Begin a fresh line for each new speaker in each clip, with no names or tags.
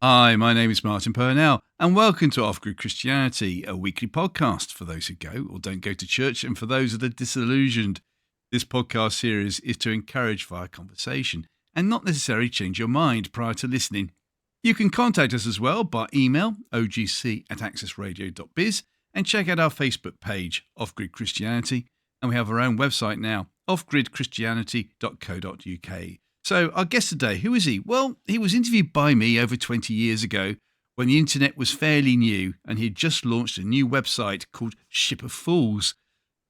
Hi, my name is Martin Purnell, and welcome to Off-Grid Christianity, a weekly podcast for those who go or don't go to church and for those that are disillusioned. This podcast series is to encourage via conversation and not necessarily change your mind prior to listening. You can contact us as well by email, ogc@accessradio.biz, and check out our Facebook page, Off-Grid Christianity, and we have our own website now, offgridchristianity.co.uk. So our guest today, who is he? Well, he was interviewed by me over 20 years ago when the internet was fairly new and he had just launched a new website called Ship of Fools.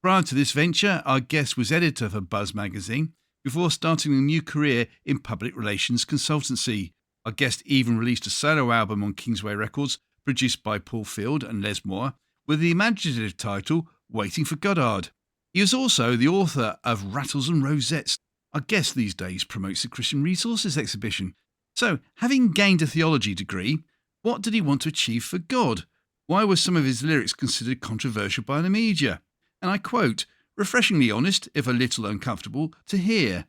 Prior to this venture, our guest was editor for Buzz magazine before starting a new career in public relations consultancy. Our guest even released a solo album on Kingsway Records, produced by Paul Field and Les Moore, with the imaginative title Waiting for Goddard. He is also the author of Rattles and Rosettes. Our guest these days promotes the Christian Resources exhibition. So, having gained a theology degree, what did he want to achieve for God? Why were some of his lyrics considered controversial by the media? And I quote, refreshingly honest, if a little uncomfortable, to hear.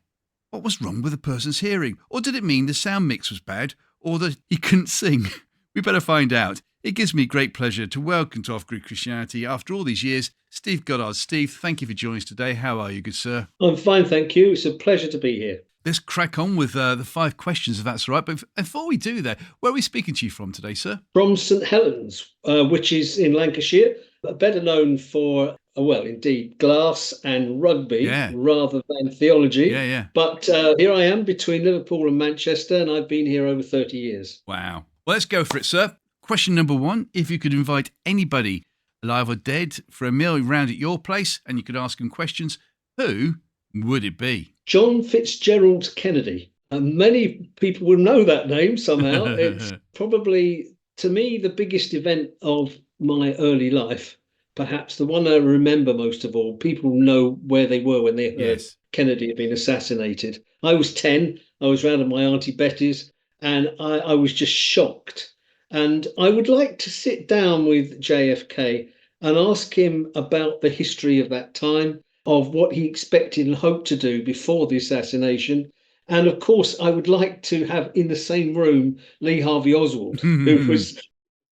What was wrong with the person's hearing? Or did it mean the sound mix was bad? Or that he couldn't sing? We better find out. It gives me great pleasure to welcome to Off-Grid Christianity after all these years, Steve Goddard. Steve, thank you for joining us today. How are you, good sir?
I'm fine, thank you. It's a pleasure to be here.
Let's crack on with the 5 questions, if that's all right. But before we do that, where are we speaking to you from today, sir?
From St Helens, which is in Lancashire, better known for, indeed, glass and rugby rather than theology.
Yeah.
But here I am between Liverpool and Manchester, and I've been here over 30 years.
Wow. Well, let's go for it, sir. Question number 1, if you could invite anybody, alive or dead, for a meal round at your place and you could ask them questions, who would it be?
John Fitzgerald Kennedy. And many people will know that name somehow. It's probably, to me, the biggest event of my early life. Perhaps the one I remember most of all. People know where they were when they heard Kennedy had been assassinated. I was 10. I was round at my Auntie Betty's, and I was just shocked. And I would like to sit down with JFK and ask him about the history of that time, of what he expected and hoped to do before the assassination. And of course, I would like to have in the same room Lee Harvey Oswald, who was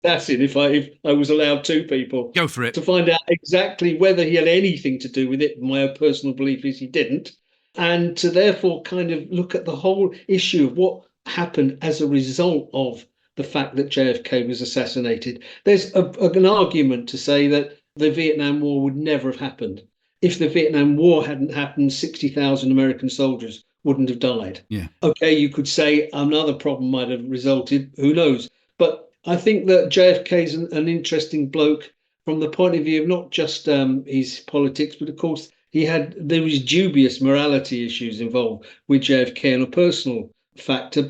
assassinated, if I was allowed 2 people.
Go for it.
To find out exactly whether he had anything to do with it. My personal belief is he didn't. And to therefore kind of look at the whole issue of what happened as a result of the fact that JFK was assassinated. There's an argument to say that the Vietnam War would never have happened. If the Vietnam War hadn't happened, 60,000 American soldiers wouldn't have died.
Yeah.
Okay, you could say another problem might have resulted. Who knows? But I think that JFK is an interesting bloke from the point of view of not just his politics, but of course there was dubious morality issues involved with JFK on a personal factor.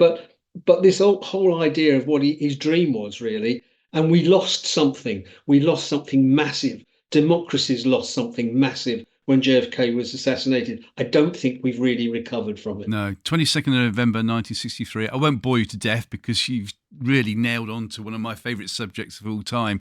But this whole idea of what his dream was, really, and we lost something. We lost something massive. Democracy's lost something massive when JFK was assassinated. I don't think we've really recovered from it.
No, 22nd of November 1963. I won't bore you to death because you've really nailed on to one of my favourite subjects of all time.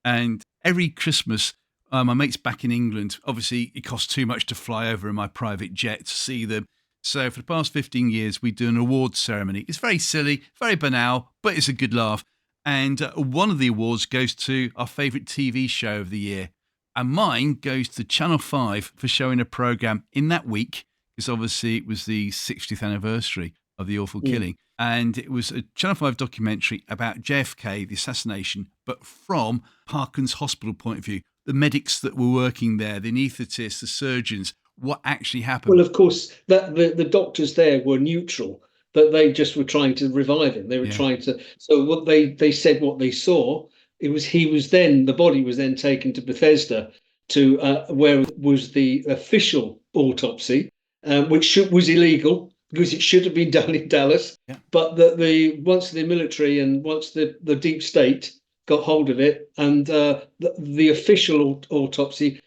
And every Christmas, my mates back in England, obviously it costs too much to fly over in my private jet to see them. So for the past 15 years, we do an awards ceremony. It's very silly, very banal, but it's a good laugh. And one of the awards goes to our favourite TV show of the year. And mine goes to Channel 5 for showing a programme in that week, because obviously it was the 60th anniversary of the awful killing. And it was a Channel 5 documentary about JFK, the assassination, but from Parkins Hospital point of view. The medics that were working there, the anaesthetists, the surgeons, what actually happened.
Well, of course, that the doctors there were neutral, but they just were trying to revive him. They were trying to. So what they said, what they saw, the body was then taken to Bethesda to where was the official autopsy, which was illegal because it should have been done in Dallas.
Yeah.
But once the military and once the deep state got hold of it, and the official autopsy.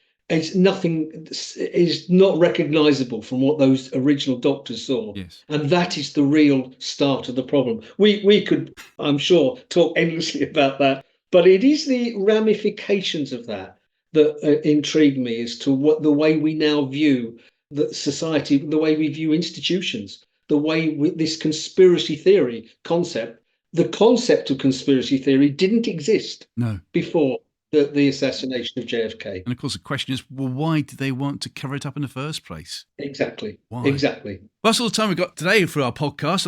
Nothing is not recognizable from what those original doctors saw.
Yes.
And that is the real start of the problem. We could, I'm sure, talk endlessly about that, but it is the ramifications of that intrigue me as to what the way we now view the society, the way we view institutions, the way this conspiracy theory concept the concept of conspiracy theory didn't exist
No.
before the assassination of JFK.
And of course, the question is, well, why did they want to cover it up in the first place?
Exactly.
Why?
Exactly.
Well, that's all the time we've got today for our podcast.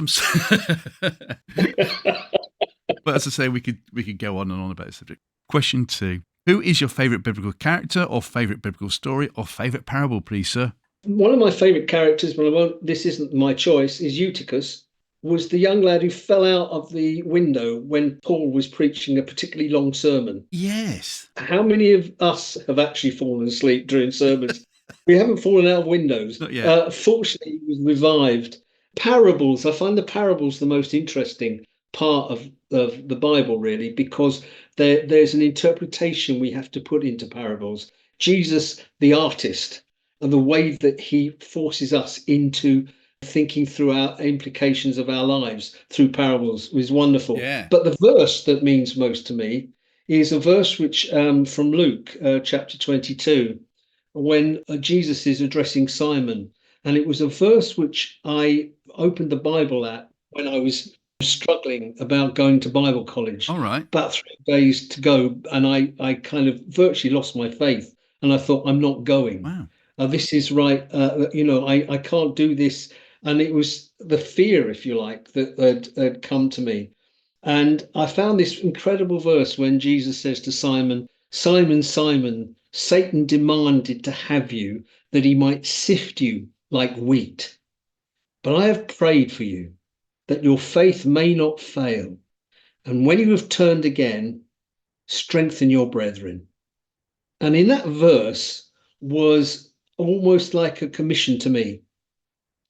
But as I say, we could go on and on about this subject. Question 2. Who is your favourite biblical character or favourite biblical story or favourite parable, please, sir?
One of my favourite characters, this isn't my choice, is Eutychus, was the young lad who fell out of the window when Paul was preaching a particularly long sermon.
Yes.
How many of us have actually fallen asleep during sermons? We haven't fallen out of windows.
Not yet.
Fortunately, he was revived. Parables, I find the parables the most interesting part of the Bible, really, because there's an interpretation we have to put into parables. Jesus, the artist, and the way that he forces us into thinking through our implications of our lives through parables was wonderful.
Yeah.
But the verse that means most to me is a verse which from Luke chapter 22, when Jesus is addressing Simon. And it was a verse which I opened the Bible at when I was struggling about going to Bible college.
All right.
About 3 days to go, and I kind of virtually lost my faith. And I thought, I'm not going.
Wow.
This is right. I can't do this. And it was the fear, if you like, that had come to me. And I found this incredible verse when Jesus says to Simon, Simon, Simon, Satan demanded to have you that he might sift you like wheat. But I have prayed for you that your faith may not fail. And when you have turned again, strengthen your brethren. And in that verse was almost like a commission to me.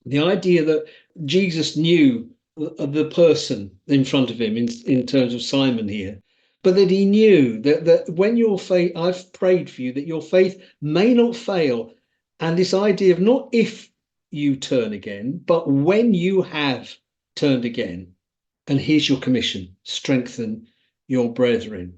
The idea that Jesus knew the person in front of him in terms of Simon here, but that he knew that when your faith, I've prayed for you that your faith may not fail. And this idea of not if you turn again, but when you have turned again. And here's your commission, strengthen your brethren.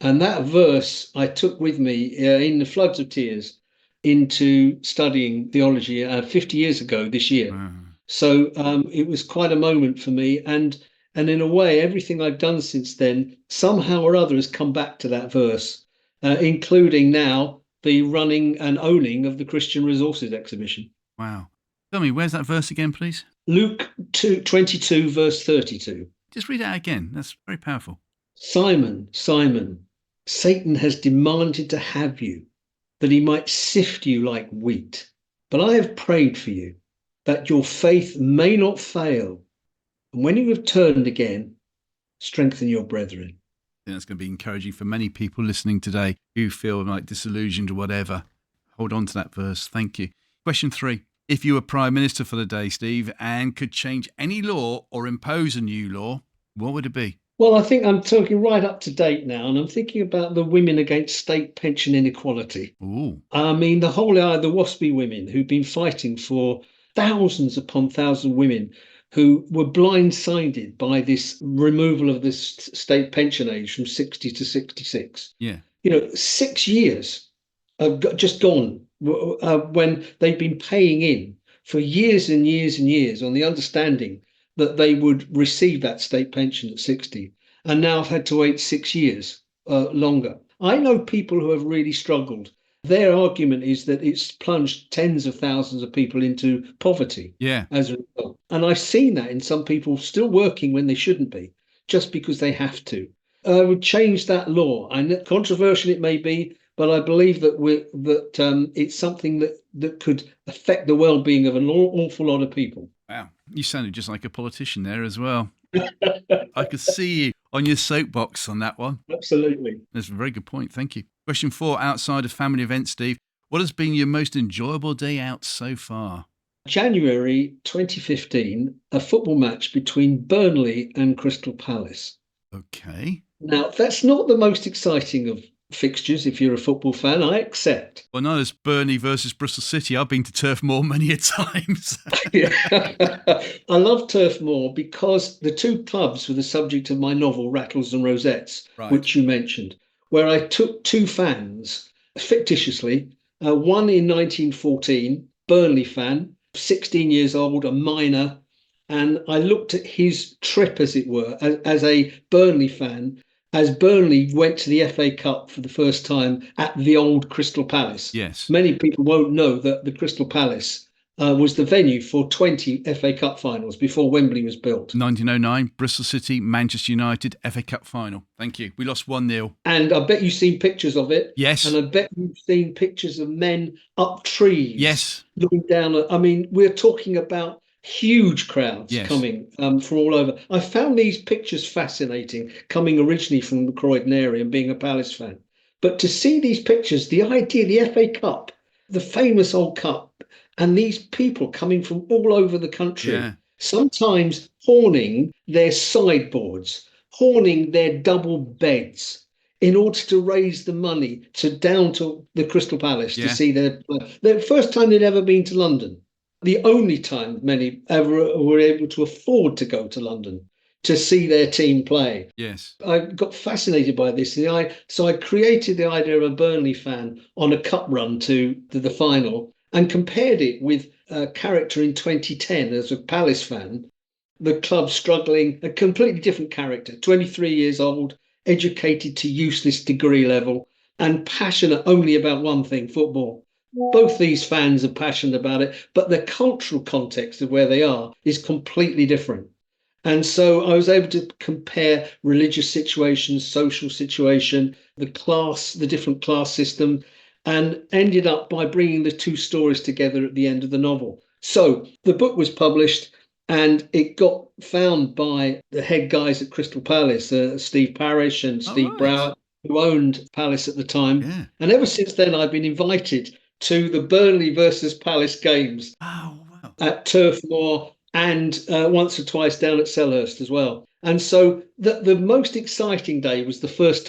And that verse I took with me in the floods of tears into studying theology 50 years ago this year.
Wow.
So it was quite a moment for me. And in a way, everything I've done since then, somehow or other, has come back to that verse, including now the running and owning of the Christian Resources exhibition.
Wow. Tell me, where's that verse again, please?
Luke 22, verse 32.
Just read it out again. That's very powerful.
Simon, Simon, Satan has demanded to have you, that he might sift you like wheat. But I have prayed for you, that your faith may not fail. And when you have turned again, strengthen your brethren.
I think that's going to be encouraging for many people listening today who feel like disillusioned or whatever. Hold on to that verse. Thank you. Question 3. If you were Prime Minister for the day, Steve, and could change any law or impose a new law, what would it be?
Well, I think I'm talking right up to date now, and I'm thinking about the women against state pension inequality.
Ooh.
I mean, the whole the WASPy women who've been fighting for thousands upon thousands of women who were blindsided by this removal of this state pension age from 60 to 66.
Yeah.
6 years have just gone when they've been paying in for years and years and years on the understanding that they would receive that state pension at 60, and now have had to wait 6 years longer. I know people who have really struggled. Their argument is that it's plunged tens of thousands of people into poverty as a result. And I've seen that in some people still working when they shouldn't be, just because they have to. Would change that law. And controversial it may be, but I believe that it's something that could affect the well-being of an awful lot of people.
Wow. You sounded just like a politician there as well. I could see you on your soapbox on that one.
Absolutely.
That's a very good point. Thank you. Question 4, outside of family events, Steve, what has been your most enjoyable day out so far?
January 2015, a football match between Burnley and Crystal Palace.
Okay.
Now, that's not the most exciting of fixtures if you're a football fan, I accept.
Well, no, it's Burnley versus Bristol City. I've been to Turf Moor many a times.
I love Turf Moor because the two clubs were the subject of my novel Rattles and Rosettes, which you mentioned, where I took two fans fictitiously, one in 1914, Burnley fan, 16 years old, a minor, And I looked at his trip, as it were, as a Burnley fan, as Burnley went to the FA Cup for the first time at the old Crystal Palace.
Yes.
Many people won't know that the Crystal Palace was the venue for 20 FA Cup finals before Wembley was built.
1909, Bristol City, Manchester United, FA Cup final. Thank you. We lost 1-0.
And I bet you've seen pictures of it.
Yes.
And I bet you've seen pictures of men up trees.
Yes.
Looking down. I mean, we're talking about huge crowds coming from all over. I found these pictures fascinating, coming originally from the Croydon area and being a Palace fan. But to see these pictures, the idea, the FA Cup, the famous old cup, and these people coming from all over the country, sometimes horning their sideboards, horning their double beds in order to raise the money down to the Crystal Palace to see their first time they'd ever been to London. The only time many ever were able to afford to go to London to see their team play.
Yes.
I got fascinated by this. So I created the idea of a Burnley fan on a cup run to the final and compared it with a character in 2010 as a Palace fan, the club struggling, a completely different character, 23 years old, educated to useless degree level, and passionate only about one thing, football. Both these fans are passionate about it, but the cultural context of where they are is completely different. And so I was able to compare religious situations, social situation, the different class system, and ended up by bringing the two stories together at the end of the novel. So the book was published and it got found by the head guys at Crystal Palace, Steve Parish and Steve Brower, who owned Palace at the time.
Yeah.
And ever since then, I've been invited to the Burnley versus Palace games at Turf Moor and once or twice down at Selhurst as well. And so the most exciting day was the first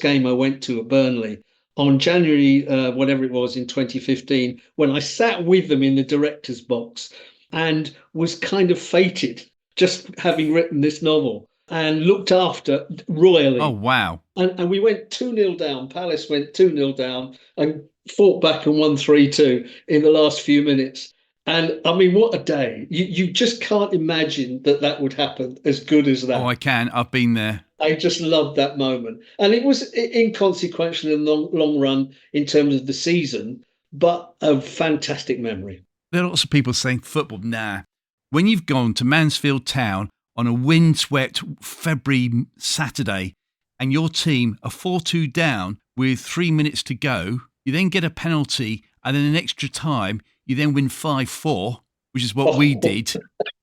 game I went to at Burnley on January, whatever it was in 2015, when I sat with them in the director's box and was kind of fated, just having written this novel and looked after royally.
Oh, wow.
And we went 2-0 down. Palace went 2-0 down and fought back and won 3-2 in the last few minutes. And I mean, what a day. You just can't imagine that would happen as good as that.
Oh, I can. I've been there.
I just loved that moment. And it was inconsequential in the long run in terms of the season, but a fantastic memory.
There are lots of people saying football, nah. When you've gone to Mansfield Town on a windswept February Saturday and your team are 4-2 down with 3 minutes to go, you then get a penalty and then an extra time, you then win 5-4, which is what we did.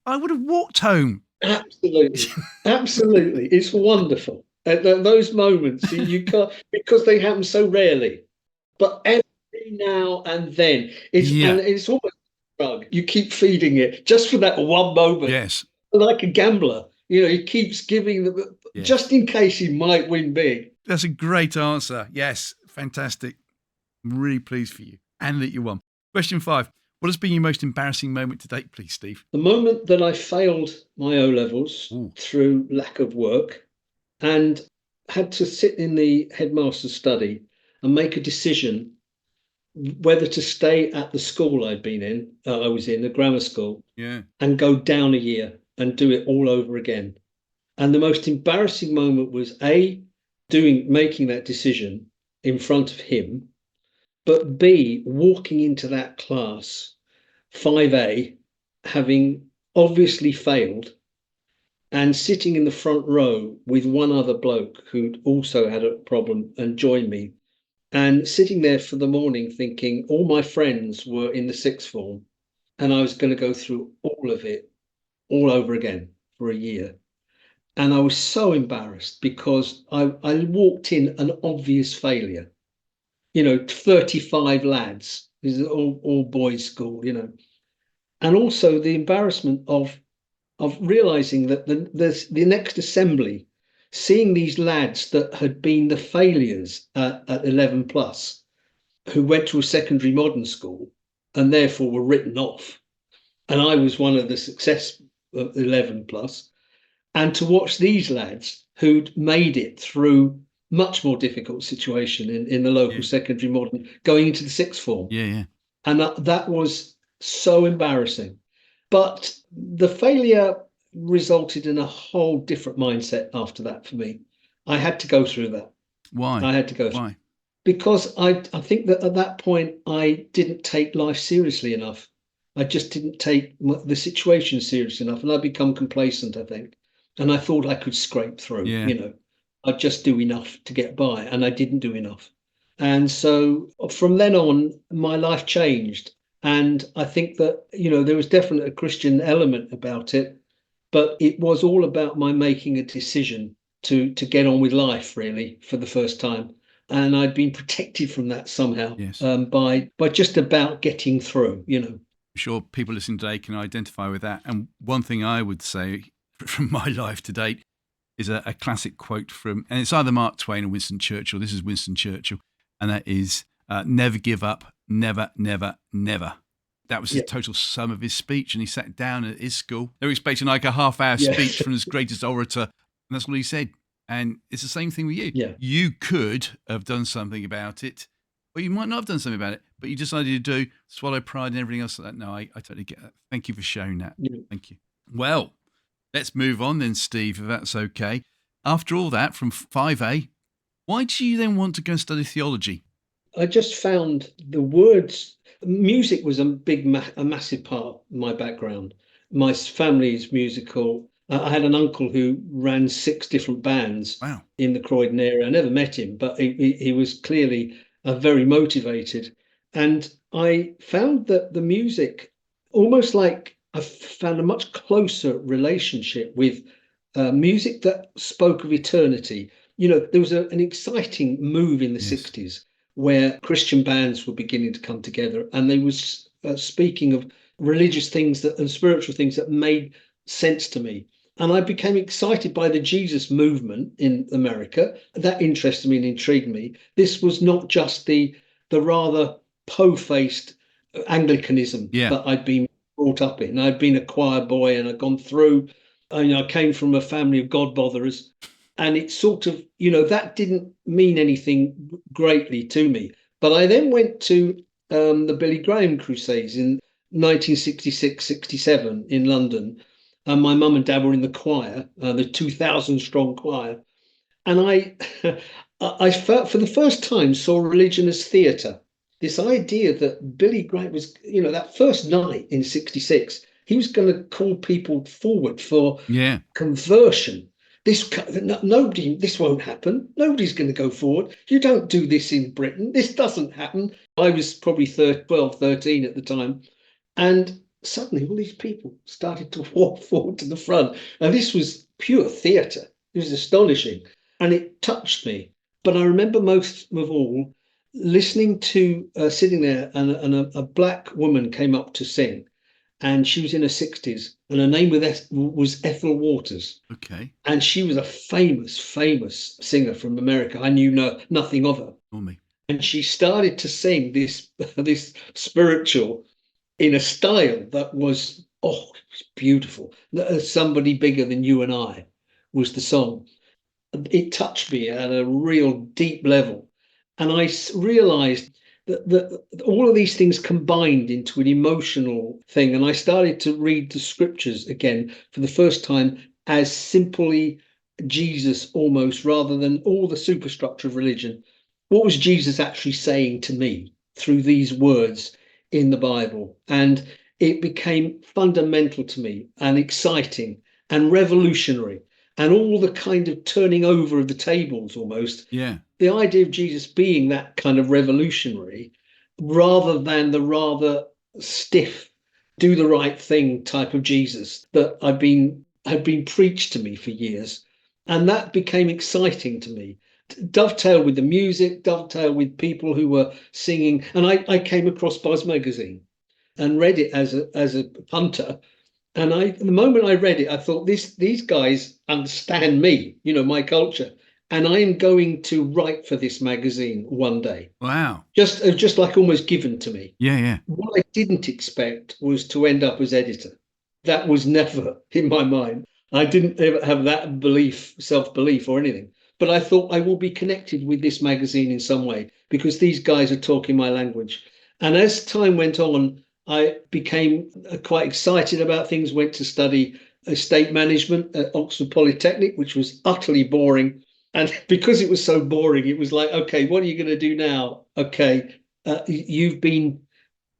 I would have walked home.
Absolutely. Absolutely. It's wonderful. Those moments, you can't, because they happen so rarely. But every now and then, it's almost a drug. You keep feeding it just for that one moment.
Yes.
Like a gambler, he keeps giving them just in case he might win big.
That's a great answer. Yes. Fantastic. I'm really pleased for you and that you won. Question 5. What has been your most embarrassing moment to date, please, Steve?
The moment that I failed my O-levels through lack of work and had to sit in the headmaster's study and make a decision whether to stay at the school I'd been in, I was in, a grammar school, and go down a year and do it all over again. And the most embarrassing moment was making that decision in front of him, but B, walking into that class, 5A, having obviously failed, and sitting in the front row with one other bloke who'd also had a problem and joined me, and sitting there for the morning thinking all my friends were in the sixth form and I was going to go through all of it all over again for a year. And I was so embarrassed because I walked in an obvious failure. 35 lads. This is all boys school, and also the embarrassment of realizing that the next assembly, seeing these lads that had been the failures at 11 plus, who went to a secondary modern school and therefore were written off, and I was one of the success of 11 plus, and to watch these lads who'd made it through much more difficult situation in the local secondary modern, going into the sixth form.
Yeah.
And that was so embarrassing. But the failure resulted in a whole different mindset after that for me. I had to go through that.
Why?
I had to go through
Why?
because I think that at that point I didn't take life seriously enough. I just didn't take the situation seriously enough, and I'd become complacent, I think. And I thought I could scrape through,
Yeah.
I'd just do enough to get by, and I didn't do enough. And so from then on, my life changed. And I think that, there was definitely a Christian element about it, but it was all about my making a decision to get on with life, really, for the first time. And I'd been protected from that somehow,
Yes.
by just about getting through.
I'm sure people listening today can identify with that. And one thing I would say from my life to date is a classic quote from, and it's either Mark Twain or Winston Churchill. This is Winston Churchill, and that is, never give up, never, never, never. That was the total sum of his speech. And he sat down at his school. They were expecting like a half-hour speech from his greatest orator. And that's what he said. And it's the same thing with you.
Yeah.
You could have done something about it, or you might not have done something about it, but you decided to swallow pride and everything else like that. No, I totally get that. Thank you for sharing that.
Yeah.
Thank you. Well, let's move on then, Steve, if that's okay. After all that, from 5A, why do you then want to go and study theology?
I just found the words. Music was a massive part of my background. My family is musical. I had an uncle who ran 6 different bands in the Croydon area. I never met him, but he was clearly very motivated. And I found that the music, almost like I found a much closer relationship with music that spoke of eternity. There was an exciting move in the 60s where Christian bands were beginning to come together, and they was speaking of religious things and spiritual things that made sense to me. And I became excited by the Jesus movement in America. That interested me and intrigued me. This was not just the rather po-faced Anglicanism that I'd been brought up in. I'd been a choir boy and I'd gone through. I came from a family of God botherers, and it sort of, that didn't mean anything greatly to me. But I then went to the Billy Graham Crusades in 1966-67 in London. And my mum and dad were in the choir, the 2,000 strong choir. And I felt for the first time saw religion as theatre. This idea that Billy Graham was, that first night in 66, he was going to call people forward for conversion. This won't happen. Nobody's going to go forward. You don't do this in Britain. This doesn't happen. I was probably 12, 13 at the time. And suddenly all these people started to walk forward to the front. And this was pure theatre. It was astonishing. And it touched me. But I remember most of all listening to sitting there, and a black woman came up to sing. And she was in her 60s, and her name was Ethel Waters.
Okay.
And she was a famous singer from America. I knew nothing of her.
Or me.
And she started to sing this spiritual in a style that was, it was beautiful. Somebody Bigger Than You and I was the song. It touched me at a real deep level. And I realized that all of these things combined into an emotional thing. And I started to read the scriptures again for the first time as simply Jesus, almost, rather than all the superstructure of religion. What was Jesus actually saying to me through these words in the Bible? And it became fundamental to me and exciting and revolutionary, and all the kind of turning over of the tables almost.
Yeah.
The idea of Jesus being that kind of revolutionary rather than the rather stiff, do the right thing type of Jesus that had been preached to me for years. And that became exciting to me. Dovetail with the music, dovetail with people who were singing. And I came across Buzz magazine and read it as a punter. And the moment I read it, I thought, these guys understand me, my culture. And I am going to write for this magazine one day.
Wow.
Just like almost given to me.
Yeah.
What I didn't expect was to end up as editor. That was never in my mind. I didn't ever have that self-belief or anything. But I thought I will be connected with this magazine in some way because these guys are talking my language. And as time went on, I became quite excited about things, went to study estate management at Oxford Polytechnic, which was utterly boring. And because it was so boring, it was like, okay, what are you going to do now? Okay, you've been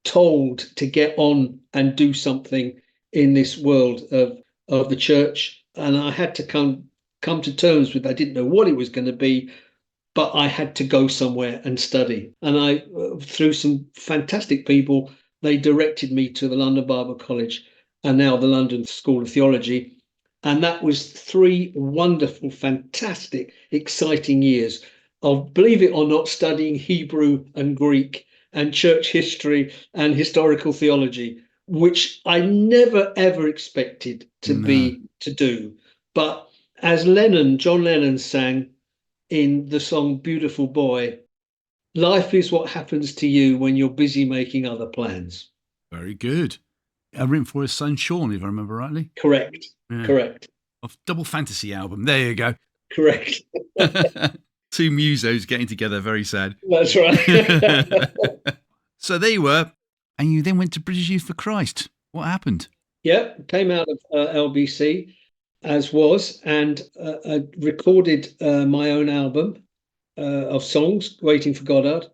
told to get on and do something in this world of the church. And I had to come to terms with, I didn't know what it was going to be, but I had to go somewhere and study. And I, through some fantastic people, they directed me to the London Bible College and now the London School of Theology. And that was 3 wonderful, fantastic, exciting years of, believe it or not, studying Hebrew and Greek and church history and historical theology, which I never ever expected
No.
to do. But as John Lennon sang in the song Beautiful Boy, life is what happens to you when you're busy making other plans.
Very good. Written for his son Sean, if I remember rightly.
Correct.
Yeah.
Correct.
Of Double Fantasy album. There you go.
Correct.
2 musos getting together. Very sad.
That's right.
So there you were. And you then went to British Youth for Christ. What happened?
Yeah, came out of LBC as was, and I recorded my own album of songs, Waiting for Goddard,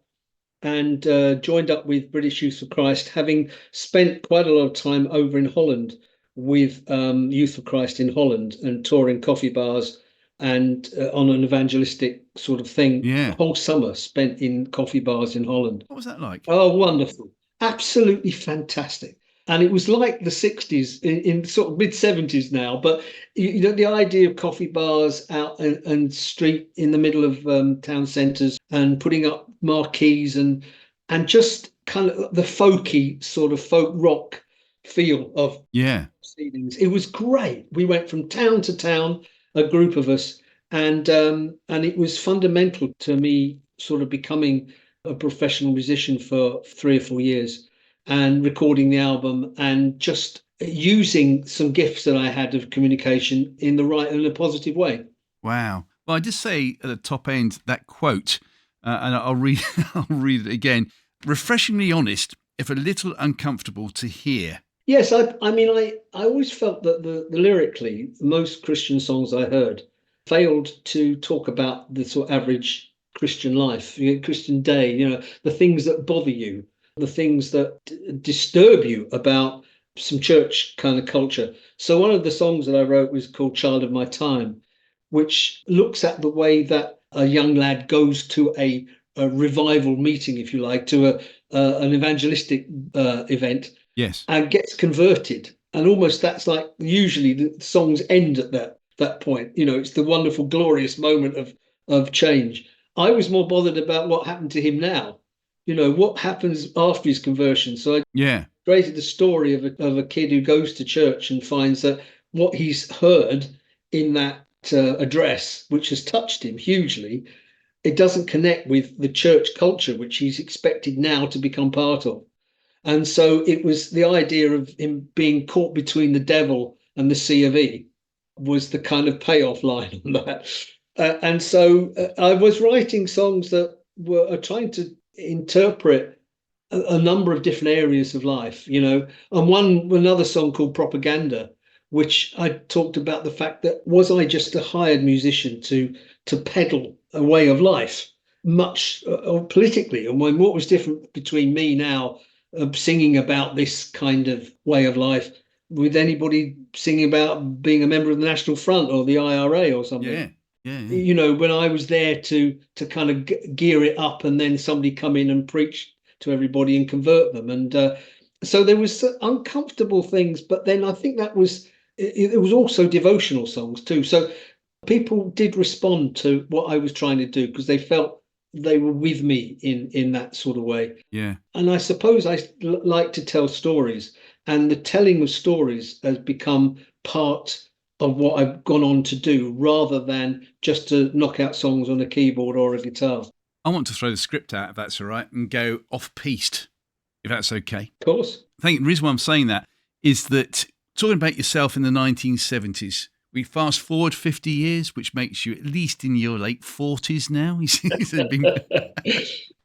and joined up with British Youth for Christ, having spent quite a lot of time over in Holland with Youth for Christ in Holland and touring coffee bars and on an evangelistic sort of thing.
Yeah.
The whole summer spent in coffee bars in Holland.
What was that like?
Oh, wonderful. Absolutely fantastic. And it was like the 60s in sort of mid 70s now. But, you know, the idea of coffee bars out and street in the middle of town centres and putting up marquees and just kind of the folky sort of folk rock feel of proceedings. It was great. We went from town to town, a group of us, and it was fundamental to me sort of becoming a professional musician for 3 or 4 years and recording the album and just using some gifts that I had of communication in a positive way.
Wow. Well, I just say at the top end that quote, and I'll read I'll read it again. Refreshingly honest, if a little uncomfortable to hear.
Yes, I mean, I always felt that the lyrically, most Christian songs I heard failed to talk about the sort of average Christian life, Christian day, the things that bother you, the things that disturb you about some church kind of culture. So one of the songs that I wrote was called Child of My Time, which looks at the way that a young lad goes to a revival meeting, if you like, to an evangelistic event.
Yes.
And gets converted. And almost that's like usually the songs end at that point. It's the wonderful, glorious moment of change. I was more bothered about what happened to him now. What happens after his conversion. So I created the story of a kid who goes to church and finds that what he's heard in that address, which has touched him hugely, it doesn't connect with the church culture, which he's expected now to become part of. And so it was the idea of him being caught between the devil and the C of E was the kind of payoff line on that. And so I was writing songs that were trying to interpret a number of different areas of life, and another song called Propaganda, which I talked about the fact that was I just a hired musician to peddle a way of life, much politically, and what was different between me now singing about this kind of way of life with anybody singing about being a member of the National Front or the IRA or something.
Yeah.
When I was there to kind of gear it up and then somebody come in and preach to everybody and convert them. And so there was uncomfortable things, but then I think it was also devotional songs too. So people did respond to what I was trying to do because they felt they were with me in that sort of way.
Yeah.
And I suppose I like to tell stories, and the telling of stories has become part of what I've gone on to do rather than just to knock out songs on a keyboard or a guitar.
I want to throw the script out, if that's all right, and go off-piste, if that's okay.
Of course.
I think the reason why I'm saying that is that talking about yourself in the 1970s, we fast forward 50 years, which makes you at least in your late 40s now.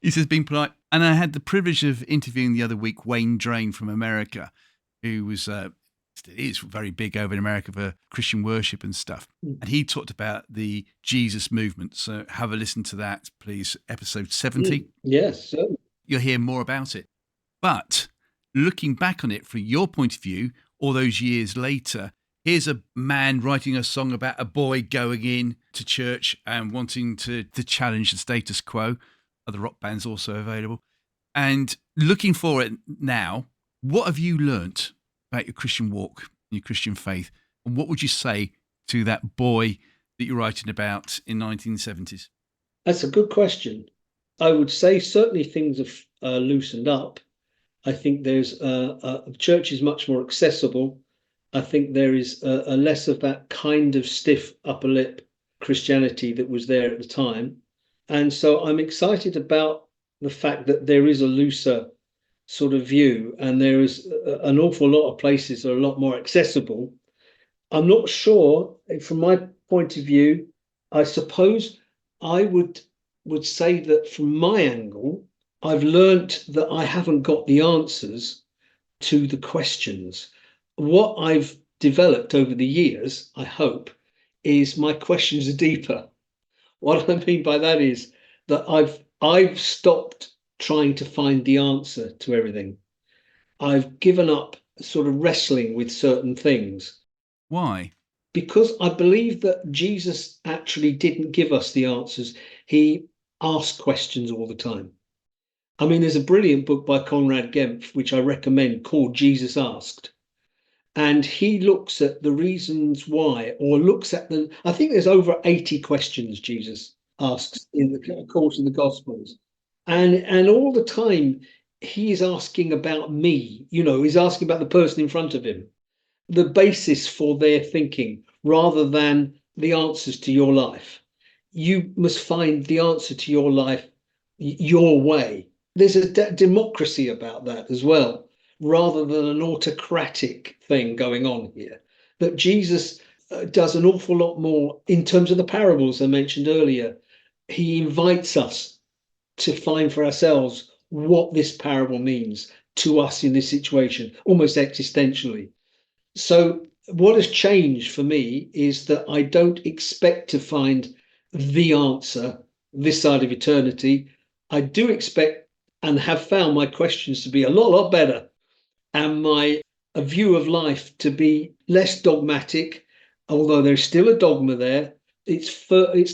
He says, being polite. And I had the privilege of interviewing the other week Wayne Drain from America, who was still is very big over in America for Christian worship and stuff. And he talked about the Jesus movement. So have a listen to that, please. Episode 70.
Yes. Certainly.
You'll hear more about it. But looking back on it from your point of view, all those years later, here's a man writing a song about a boy going in to church and wanting to challenge the status quo. Other rock bands also available. And looking forward now, what have you learnt about your Christian walk, your Christian faith? And what would you say to that boy that you're writing about in 1970s?
That's a good question. I would say certainly things have loosened up. I think there's church is much more accessible. I think there is a less of that kind of stiff upper lip Christianity that was there at the time. And so I'm excited about the fact that there is a looser sort of view, and there is an awful lot of places that are a lot more accessible. I'm not sure, from my point of view, I suppose I would say that from my angle, I've learnt that I haven't got the answers to the questions. What I've developed over the years, I hope, is my questions are deeper. What I mean by that is that I've stopped trying to find the answer to everything. I've given up sort of wrestling with certain things.
Why?
Because I believe that Jesus actually didn't give us the answers. He asked questions all the time. I mean, there's a brilliant book by Conrad Gempf, which I recommend, called Jesus Asked. And he looks at the reasons why, or looks at I think there's over 80 questions Jesus asks in the course of the Gospels. And all the time he is asking about me, he's asking about the person in front of him, the basis for their thinking, rather than the answers to your life. You must find the answer to your life your way. There's a democracy about that as well, rather than an autocratic thing going on here. That Jesus does an awful lot more in terms of the parables I mentioned earlier. He invites us to find for ourselves what this parable means to us in this situation, almost existentially. So what has changed for me is that I don't expect to find the answer this side of eternity. I do expect and have found my questions to be a lot better, and my view of life to be less dogmatic, although there's still a dogma there. It's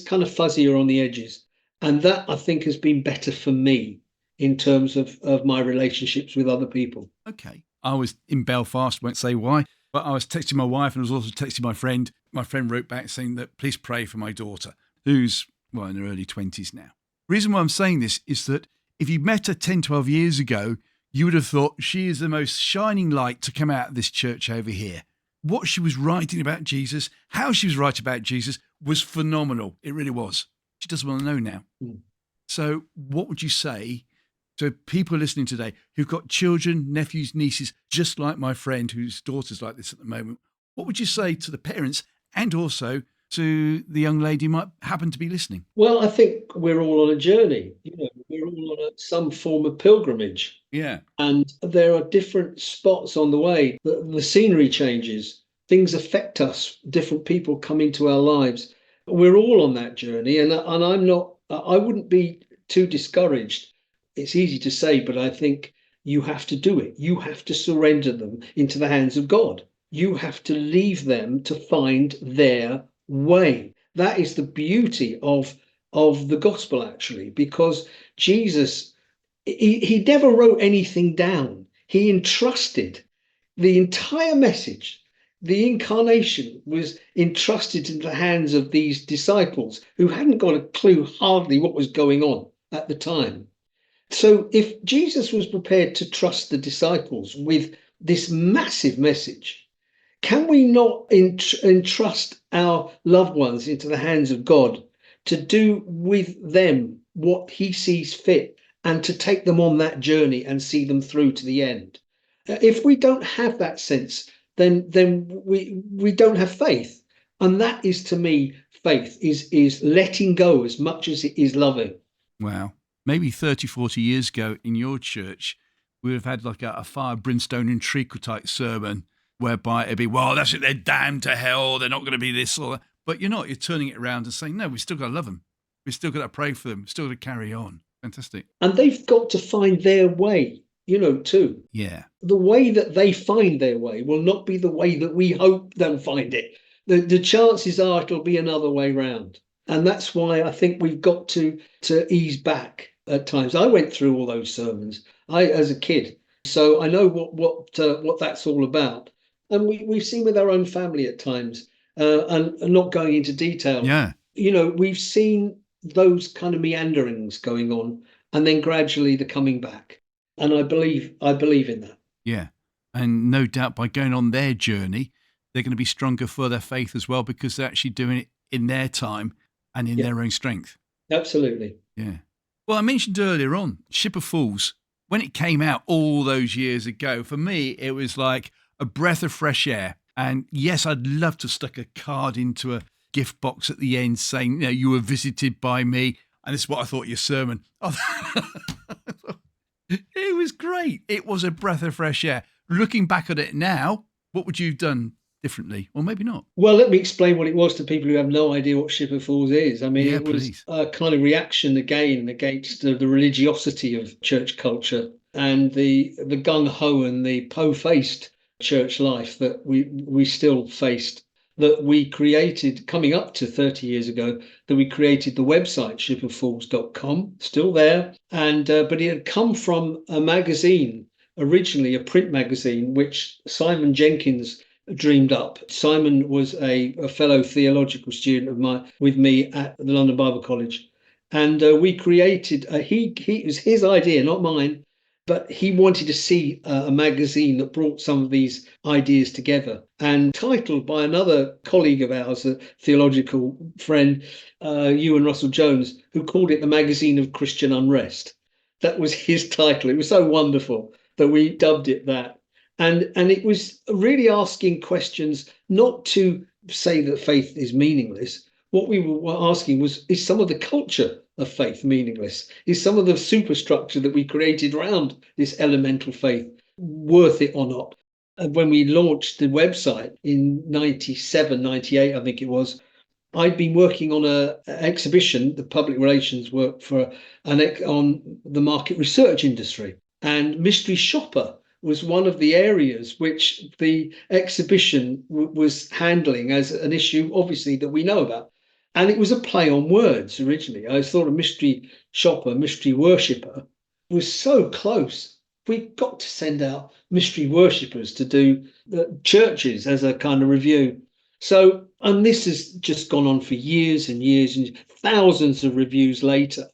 kind of fuzzier on the edges. And that, I think, has been better for me in terms of my relationships with other people.
Okay. I was in Belfast, won't say why, but I was texting my wife and I was also texting my friend. My friend wrote back saying that please pray for my daughter, who's, well, in her early 20s now. The reason why I'm saying this is that if you met her 10, 12 years ago, you would have thought she is the most shining light to come out of this church over here. What she was writing about Jesus, how she was writing about Jesus was phenomenal. It really was. She doesn't want to know now. So what would you say to people listening today who've got children, nephews, nieces, just like my friend whose daughter's like this at the moment? What would you say to the parents and also to the young lady who might happen to be listening?
Well, I think we're all on a journey. We're all on some form of pilgrimage.
Yeah.
And there are different spots on the way. The scenery changes. Things affect us. Different people come into our lives. We're all on that journey. And I wouldn't be too discouraged. It's easy to say, but I think you have to do it. You have to surrender them into the hands of God. You have to leave them to find their way. That is the beauty of the gospel, actually, because Jesus, he never wrote anything down. He entrusted the entire message. The incarnation was entrusted into the hands of these disciples who hadn't got a clue hardly what was going on at the time. So if Jesus was prepared to trust the disciples with this massive message, can we not entrust our loved ones into the hands of God to do with them what he sees fit and to take them on that journey and see them through to the end? If we don't have that sense, then we don't have faith. And that is, to me, faith is letting go as much as it is loving.
Wow. maybe 30, 40 years ago in your church, we would have had like a fire, brimstone and treacle type sermon whereby it'd be, well, that's it, they're damned to hell, they're not going to be this or that. But you're not. You're turning it around and saying, no, we've still got to love them. We've still got to pray for them. We've still got to carry on. Fantastic.
And they've got to find their way, too.
Yeah.
The way that they find their way will not be the way that we hope they'll find it. The chances are it'll be another way round. And that's why I think we've got to ease back at times. I went through all those sermons as a kid, so I know what that's all about. And we've seen with our own family at times, and not going into detail.
Yeah.
We've seen those kind of meanderings going on, and then gradually the coming back. And I believe in that.
Yeah. And no doubt by going on their journey, they're going to be stronger for their faith as well, because they're actually doing it in their time and in their own strength.
Absolutely.
Yeah. Well, I mentioned earlier on, Ship of Fools, when it came out all those years ago, for me, it was like a breath of fresh air. And yes, I'd love to stuck a card into a gift box at the end saying, you were visited by me. And this is what I thought of your sermon. It was great. It was a breath of fresh air. Looking back at it now, what would you have done differently? Or maybe not.
Well, let me explain what it was to people who have no idea what Ship of Fools is. I mean, it was
please.
A kind of reaction again against the religiosity of church culture and the gung-ho and the po-faced church life that we still faced, that we created coming up to 30 years ago, that we created the website shipoffools.com, still there. And but it had come from a magazine, originally a print magazine, which Simon Jenkins dreamed up. Simon was a fellow theological student with me at the London Bible College. And we created, it was his idea, not mine, but he wanted to see a magazine that brought some of these ideas together, and titled by another colleague of ours, a theological friend, Ewan Russell Jones, who called it the Magazine of Christian Unrest. That was his title. It was so wonderful that we dubbed it that. And it was really asking questions, not to say that faith is meaningless. What we were asking was, is some of the culture of faith meaningless? Is some of the superstructure that we created around this elemental faith worth it or not? And when we launched the website in 97, 98, I think it was, I'd been working on an exhibition, the public relations work for on the market research industry. And mystery shopper was one of the areas which the exhibition was handling as an issue, obviously, that we know about. And it was a play on words originally. I thought a mystery shopper, mystery worshipper was so close. We got to send out mystery worshippers to do churches as a kind of review. So, and this has just gone on for years and years, and thousands of reviews later,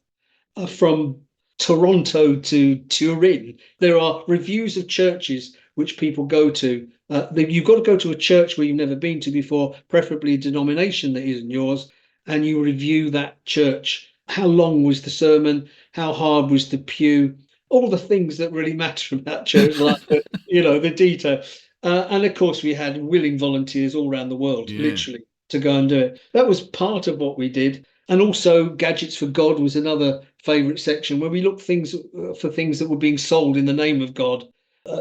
from Toronto to Turin. There are reviews of churches which people go to. You've got to go to a church where you've never been to before, preferably a denomination that isn't yours, and you review that church. How long was the sermon? How hard was the pew? All the things that really matter about church life, the detail. And of course, we had willing volunteers all around the world, literally, to go and do it. That was part of what we did. And also, Gadgets for God was another favourite section where we looked for things that were being sold in the name of God.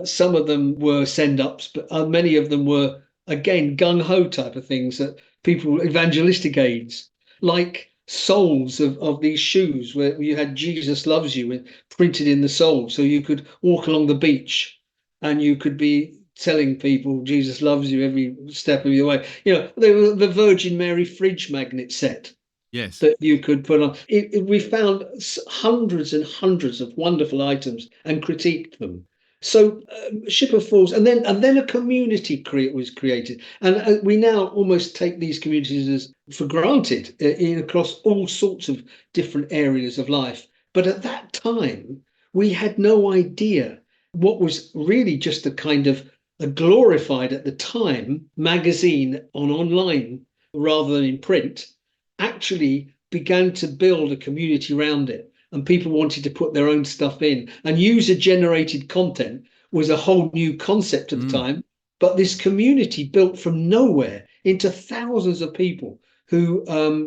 Some of them were send-ups, but many of them were, again, gung-ho type of things, that people, evangelistic aids, like soles of these shoes where you had Jesus loves you printed in the sole, so you could walk along the beach and you could be telling people Jesus loves you every step of your way. They were the Virgin Mary fridge magnet set.
Yes.
That you could put on. We found hundreds and hundreds of wonderful items and critiqued them. So Ship of Fools, and then a community was created, and we now almost take these communities for granted across all sorts of different areas of life. But at that time, we had no idea what was really just a kind of a glorified at the time magazine online rather than in print. Actually began to build a community around it, and people wanted to put their own stuff in, and user-generated content was a whole new concept at the time. But this community built from nowhere into thousands of people who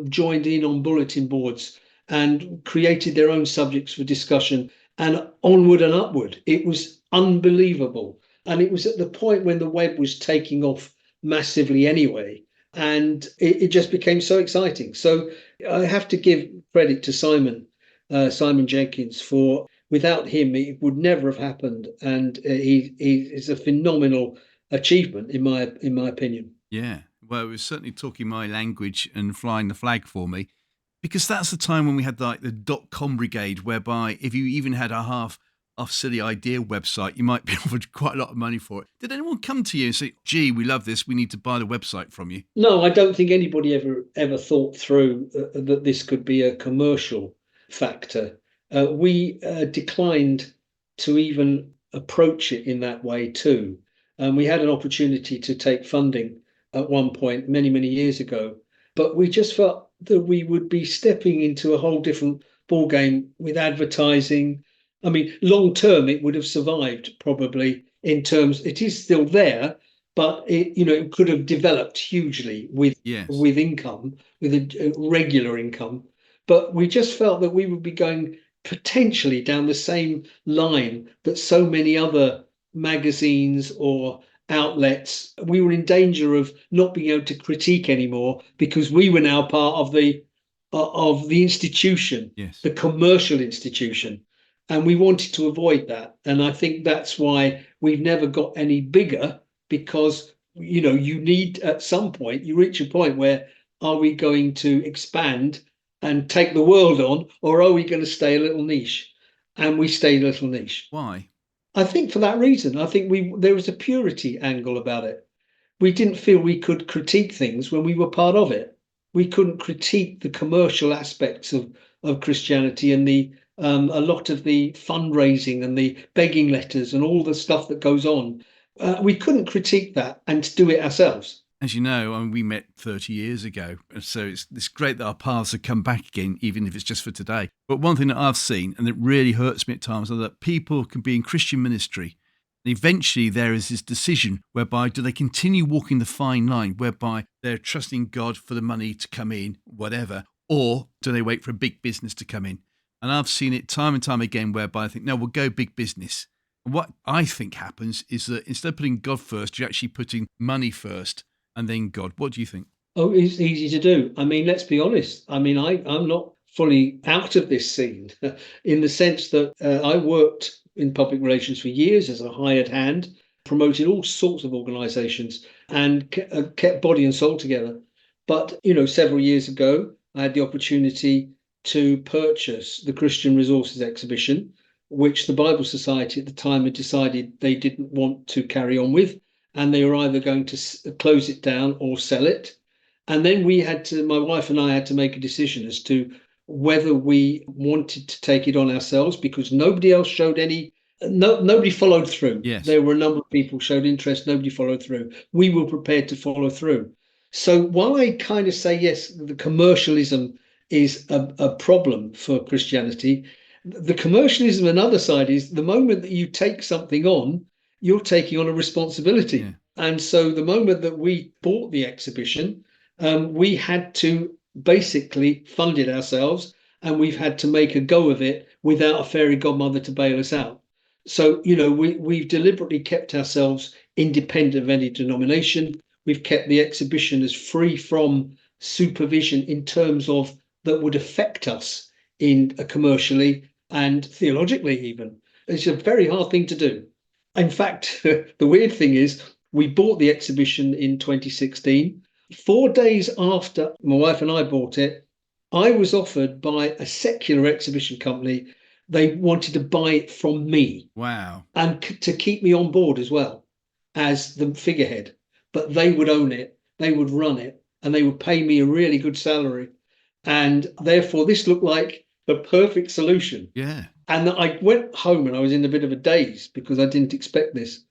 joined in on bulletin boards and created their own subjects for discussion, and onward and upward. It was unbelievable. And it was at the point when the web was taking off massively anyway. And it just became so exciting. So I have to give credit to Simon Jenkins, for without him, it would never have happened. And he is a phenomenal achievement, in my opinion.
Yeah. Well, it was certainly talking my language and flying the flag for me, because that's the time when we had like the .com brigade, whereby if you even had a half silly idea website, you might be offered quite a lot of money for it. Did anyone come to you and say, gee, we love this, we need to buy the website from you?
No, I don't think anybody ever thought through that this could be a commercial factor. We declined to even approach it in that way too. We had an opportunity to take funding at one point many years ago, but we just felt that we would be stepping into a whole different ballgame with advertising. I mean, long term, it would have survived probably in terms. It is still there, but it could have developed hugely with
Yes.
income, with a regular income. But we just felt that we would be going potentially down the same line that so many other magazines or outlets. We were in danger of not being able to critique anymore, because we were now part of the institution,
Yes.
the commercial institution. And we wanted to avoid that. And I think that's why we've never got any bigger, because you need, at some point, you reach a point where, are we going to expand and take the world on, or are we going to stay a little niche? And we stayed a little niche.
Why?
I think for that reason. I think there was a purity angle about it. We didn't feel we could critique things when we were part of it. We couldn't critique the commercial aspects of Christianity, and a lot of the fundraising and the begging letters and all the stuff that goes on. We couldn't critique that and do it ourselves.
As you know, we met 30 years ago, so it's great that our paths have come back again, even if it's just for today. But one thing that I've seen, and that really hurts me at times, is that people can be in Christian ministry, and eventually there is this decision whereby, do they continue walking the fine line, whereby they're trusting God for the money to come in, whatever, or do they wait for a big business to come in? And I've seen it time and time again, whereby I think, no, we'll go big business. And what I think happens is that instead of putting God first, you're actually putting money first, and then God. What do you think?
Oh, it's easy to do. I mean, let's be honest. I mean, I'm not fully out of this scene in the sense that I worked in public relations for years as a hired hand, promoted all sorts of organizations, and kept body and soul together. But, several years ago, I had the opportunity to purchase the Christian Resources Exhibition, which the Bible Society at the time had decided they didn't want to carry on with, and they were either going to close it down or sell it. And then my wife and I had to make a decision as to whether we wanted to take it on ourselves, because nobody else showed nobody followed through.
Yes.
There were a number of people who showed interest, nobody followed through. We were prepared to follow through. So while I kind of say, yes, the commercialism is a problem for Christianity, the commercialism on the other side is, the moment that you take something on, you're taking on a responsibility.
Yeah.
And so the moment that we bought the exhibition, we had to basically fund it ourselves, and we've had to make a go of it without a fairy godmother to bail us out. So, we've deliberately kept ourselves independent of any denomination. We've kept the exhibition as free from supervision in terms of that would affect us commercially and theologically even. It's a very hard thing to do. In fact, the weird thing is, we bought the exhibition in 2016. 4 days after my wife and I bought it, I was offered by a secular exhibition company. They wanted to buy it from me.
Wow.
And to keep me on board as well as the figurehead. But they would own it, they would run it, and they would pay me a really good salary. And therefore, this looked like the perfect solution.
Yeah.
And I went home and I was in a bit of a daze, because I didn't expect this.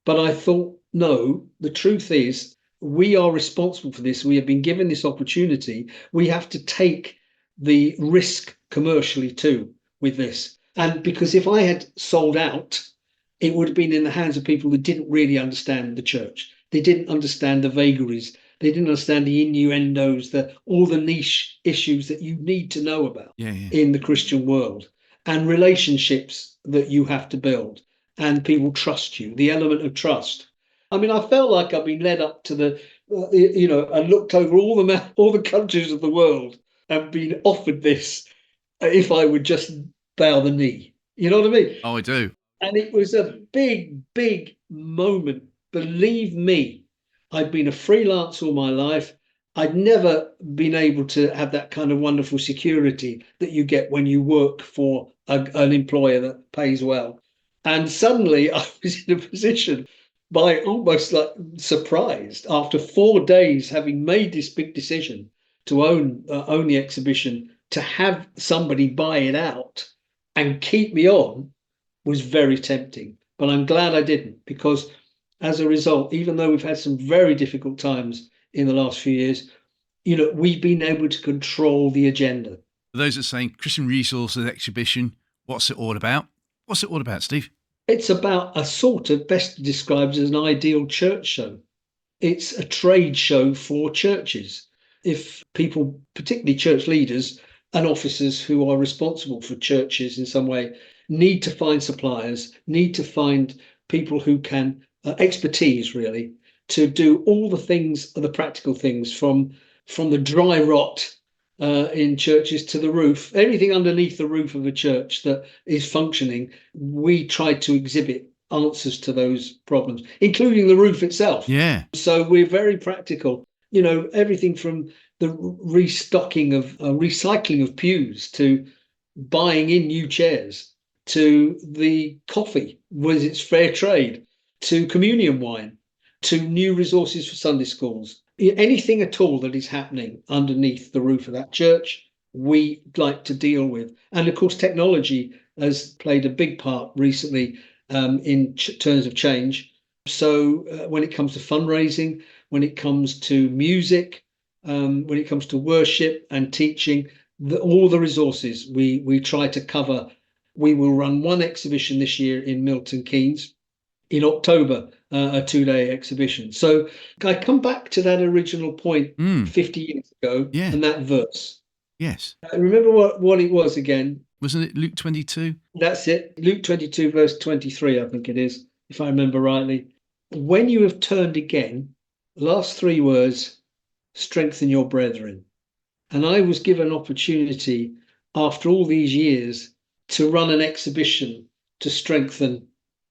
But I thought, no, the truth is, we are responsible for this. We have been given this opportunity. We have to take the risk commercially too with this. And because if I had sold out, it would have been in the hands of people who didn't really understand the church. They didn't understand the vagaries. They didn't understand the innuendos, all the niche issues that you need to know about in the Christian world, and relationships that you have to build, and people trust you, the element of trust. I mean, I felt like I've been led up to and looked over all the countries of the world and been offered this if I would just bow the knee. You know what I mean?
Oh, I do.
And it was a big, big moment. Believe me, I'd been a freelance all my life. I'd never been able to have that kind of wonderful security that you get when you work for an employer that pays well. And suddenly I was in a position, by almost like surprised, after 4 days having made this big decision to own the exhibition, to have somebody buy it out and keep me on was very tempting. But I'm glad I didn't, because as a result, even though we've had some very difficult times in the last few years, we've been able to control the agenda.
For those that are saying Christian Resources Exhibition, what's it all about? What's it all about, Steve?
It's about a sort of best described as an ideal church show. It's a trade show for churches. If people, particularly church leaders and officers who are responsible for churches in some way, need to find suppliers, need to find people who can, expertise really, to do all the things, the practical things, from the dry rot in churches to the roof, everything underneath the roof of a church that is functioning. We try to exhibit answers to those problems, including the roof itself.
Yeah.
So we're very practical. Everything from the recycling of pews to buying in new chairs, to the coffee, was its fair trade, to communion wine, to new resources for Sunday schools. Anything at all that is happening underneath the roof of that church, we like to deal with. And of course, technology has played a big part recently in terms of change. So when it comes to fundraising, when it comes to music, when it comes to worship and teaching, all the resources we try to cover. We will run one exhibition this year in Milton Keynes in October, a 2-day exhibition. So I come back to that original point 50 years ago and that verse.
Yes.
Remember what it was again?
Wasn't it Luke 22?
That's it. Luke 22, verse 23, I think it is, if I remember rightly. When you have turned again, last 3 words, strengthen your brethren. And I was given opportunity after all these years to run an exhibition to strengthen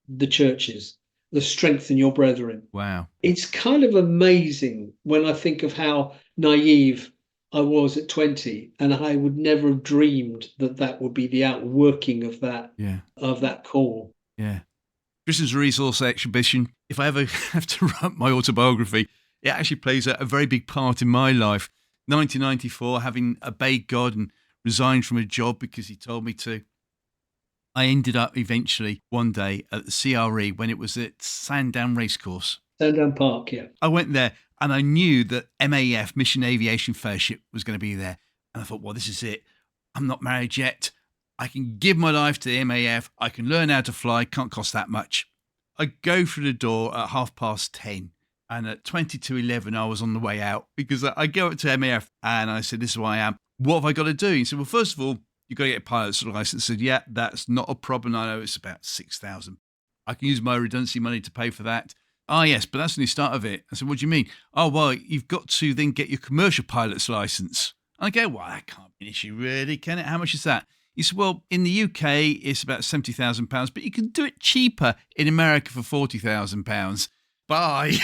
the churches, to strengthen your brethren.
Wow.
It's kind of amazing when I think of how naive I was at 20, and I would never have dreamed that would be the outworking of that call.
Yeah. Christian's Resource Exhibition. If I ever have to write my autobiography, it actually plays a very big part in my life. 1994, having obeyed God and resigned from a job because he told me to. I ended up eventually one day at the CRE when it was at Sandown Racecourse.
Sandown Park, yeah.
I went there and I knew that MAF, Mission Aviation Fellowship, was going to be there. And I thought, well, this is it. I'm not married yet. I can give my life to the MAF. I can learn how to fly. Can't cost that much. I go through the door at 10:30. And at 22:11, I was on the way out because I go up to MAF and I said, this is who I am. What have I got to do? He said, well, first of all, you've got to get a pilot's license. I said, yeah, that's not a problem. I know it's about 6,000. I can use my redundancy money to pay for that. Ah, yes, but that's only the start of it. I said, what do you mean? Oh, well, you've got to then get your commercial pilot's license. And I go, well, that can't be an issue, really, can it? How much is that? He said, well, in the UK, it's about £70,000, but you can do it cheaper in America for £40,000. Bye.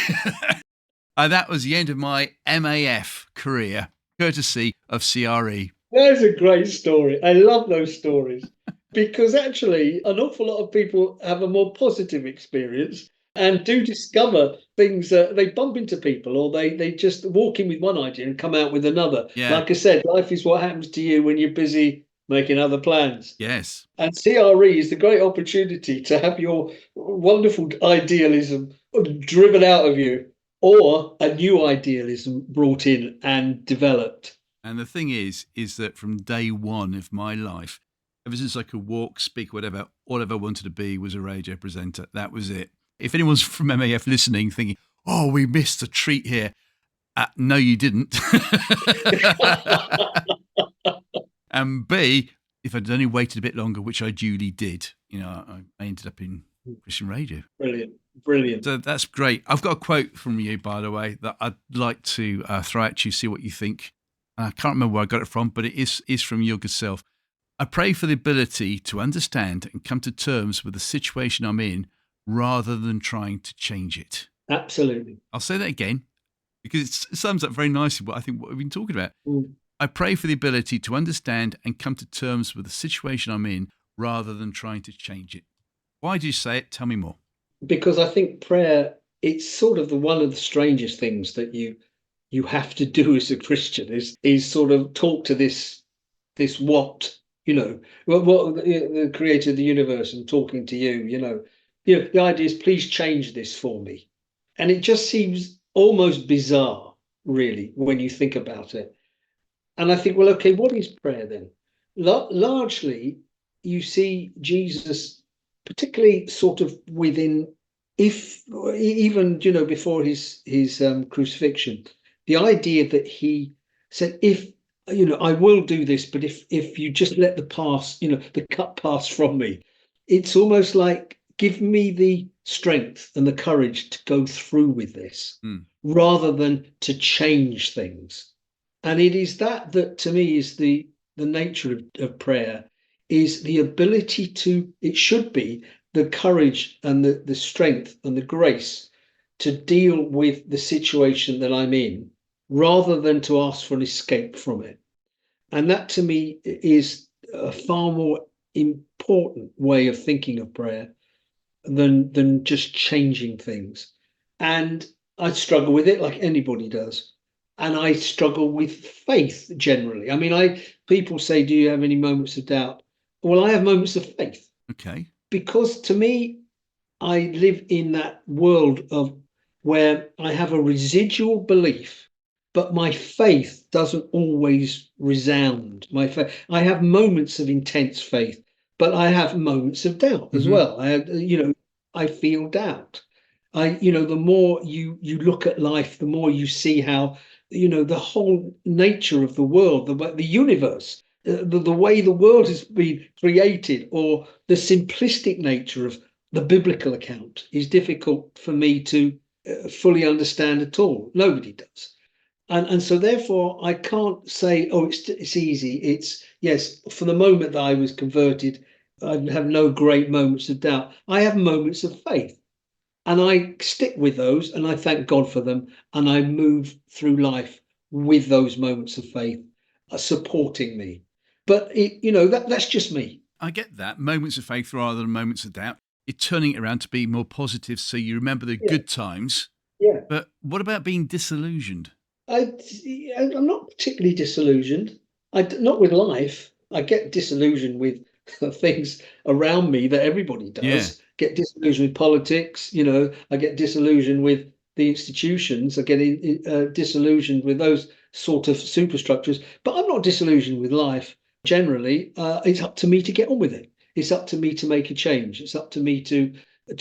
And that was the end of my MAF career, courtesy of CRE.
That's a great story. I love those stories because actually an awful lot of people have a more positive experience and do discover things that they bump into people, or they just walk in with one idea and come out with another.
Yeah.
Like I said, life is what happens to you when you're busy making other plans.
Yes.
And CRE is the great opportunity to have your wonderful idealism driven out of you, or a new idealism brought in and developed.
And the thing is that from day one of my life, ever since I could walk, speak, whatever, all I ever wanted to be was a radio presenter. That was it. If anyone's from MAF listening thinking, oh, we missed a treat here, No, you didn't. And B, if I'd only waited a bit longer, which I duly did, I ended up in Christian radio.
Brilliant.
So that's great. I've got a quote from you, by the way, that I'd like to throw at you, see what you think. I can't remember where I got it from, but it is from your good self. I pray for the ability to understand and come to terms with the situation I'm in rather than trying to change it.
Absolutely.
I'll say that again because it sums up very nicely what we've been talking about. I pray for the ability to understand and come to terms with the situation I'm in rather than trying to change it. Why do you say it? Tell me more.
Because I think prayer, it's sort of one of the strangest things that you have to do as a Christian is sort of talk to this what the creator of the universe and talking to you. The idea is please change this for me, and it just seems almost bizarre, really, when you think about it. And I think, well, okay, what is prayer then? Largely, you see Jesus, particularly sort of within, if even before his crucifixion, the idea that he said, if I will do this, but if you just let the cup pass from me, it's almost like give me the strength and the courage to go through with this, rather than to change things. And it is that to me is the nature of prayer, is the ability it should be the courage and the strength and the grace to deal with the situation that I'm in, rather than to ask for an escape from it. And that to me is a far more important way of thinking of prayer than just changing things. And I struggle with it like anybody does. And I struggle with faith generally. I mean, people say, do you have any moments of doubt? Well, I have moments of faith.
Okay.
Because to me, I live in that world of where I have a residual belief, but my faith doesn't always resound. I have moments of intense faith, but I have moments of doubt as well. I feel doubt. The more you look at life, the more you see how the whole nature of the world, the universe, the way the world has been created, or the simplistic nature of the biblical account is difficult for me to fully understand at all. Nobody does. And so therefore I can't say, oh, it's easy. It's yes, for the moment that I was converted, I have no great moments of doubt. I have moments of faith. And I stick with those and I thank God for them. And I move through life with those moments of faith supporting me. But that's just me.
I get that. Moments of faith rather than moments of doubt. You're turning it around to be more positive so you remember the good times.
Yeah.
But what about being disillusioned?
I'm not particularly disillusioned. Not with life. I get disillusioned with things around me that everybody does.
Yeah.
Get disillusioned with politics. I get disillusioned with the institutions. I get disillusioned with those sort of superstructures. But I'm not disillusioned with life. Generally, it's up to me to get on with it. It's up to me to make a change. It's up to me to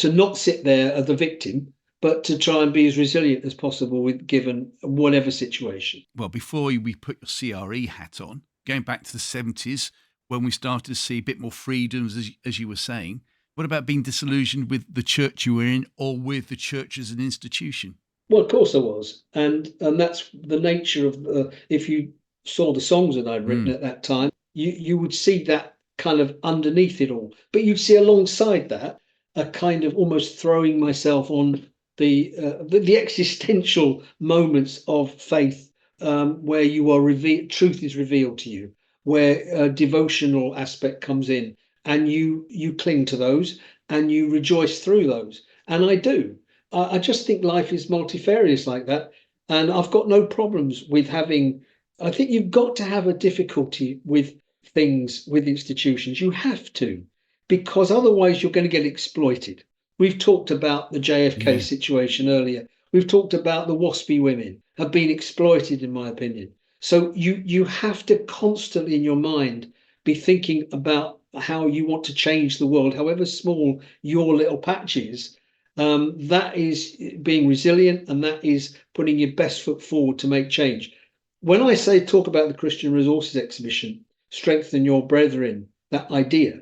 not sit there as the victim, but to try and be as resilient as possible given whatever situation.
Well, before we put your CRE hat on, going back to the 70s, when we started to see a bit more freedoms, as you were saying, what about being disillusioned with the church you were in or with the church as an institution?
Well, of course I was. And that's the nature of, if you saw the songs that I'd written at that time, you would see that kind of underneath it all. But you'd see alongside that a kind of almost throwing myself on the existential moments of faith, where you are truth is revealed to you, where a devotional aspect comes in, and you cling to those and you rejoice through those. And I do. I just think life is multifarious like that, and I've got no problems with having. I think you've got to have a difficulty with things, with institutions. You have to, because otherwise you're going to get exploited. We've talked about the JFK situation earlier. We've talked about the WASPy women have been exploited, in my opinion. So you have to constantly in your mind be thinking about how you want to change the world, however small your little patch is. That is being resilient, and that is putting your best foot forward to make change. When I say talk about the Christian Resources Exhibition, strengthen your brethren, that idea,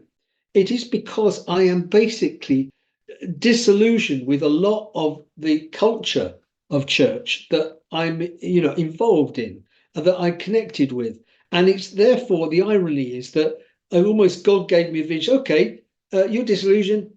it is because I am basically disillusioned with a lot of the culture of church that I'm, involved in, that I connected with. And it's therefore the irony is that almost God gave me a vision. Okay, you're disillusioned,